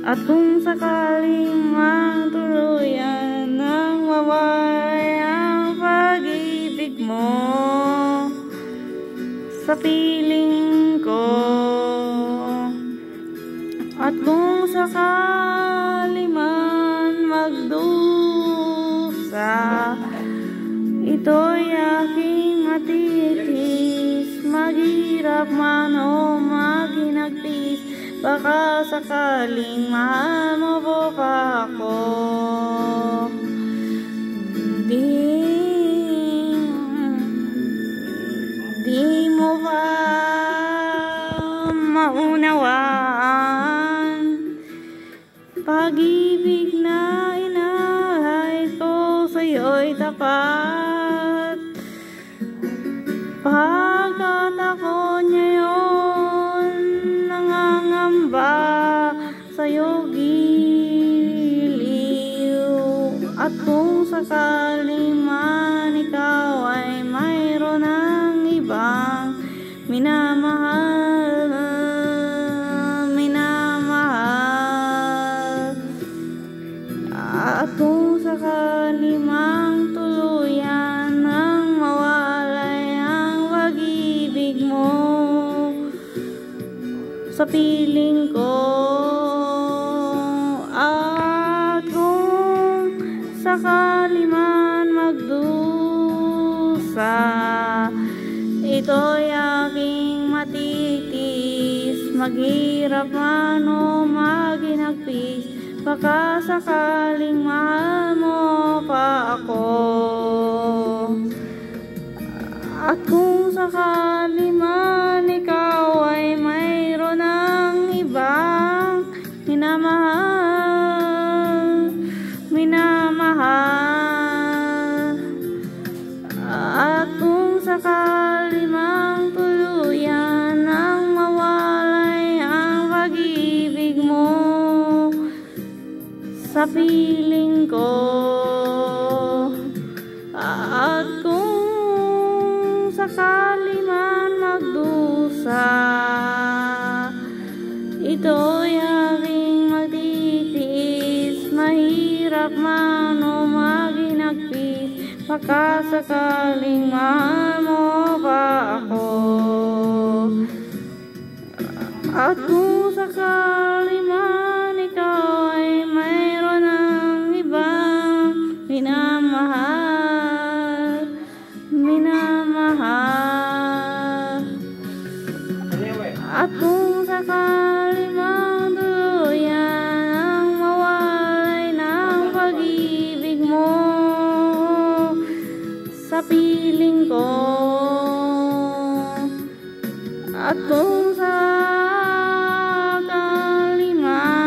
At kung sakaling matuluyan nang mawalay ang pag-ibig mo sa piling ko, at kung sakali man magdusa, ito'y aking matitis, maghirap man o maghinagpis, baka sakaling mahal mo po pa ako. Di mo ba maunawaan pag-ibig na inalay ko sa'yo'y tapat, pagkat ako ngayon nangangamba sa'yo giliw. At kung sakaling man ikaw ay mayroon ng ibang minamahal, at kung sakali mang tuluyan nang mawalay ang pag-ibig mo sa piling ko, at kung sakali man magdusa, ito'y aking matitis, maghirap man o maghinagpis, baka sakaling mahal mo pa ako. At kung sakali man ikaw ay mayroon ng ibang minamahal, at kung sakali mang tuluyan nang mawalay ang pag-ibig mo sa piling ko, at kung sakali man magdusa, ito'y aking magtitiis, mahirap man o maghinagpis, baka sakaling mahal mo pa ako. At kung sakali man ikaw ay mayroon ng ibang minamahal, at kung sakali man tuluyan ang mawalay ng pag-ibig mo sa piling ko, at kung sakali man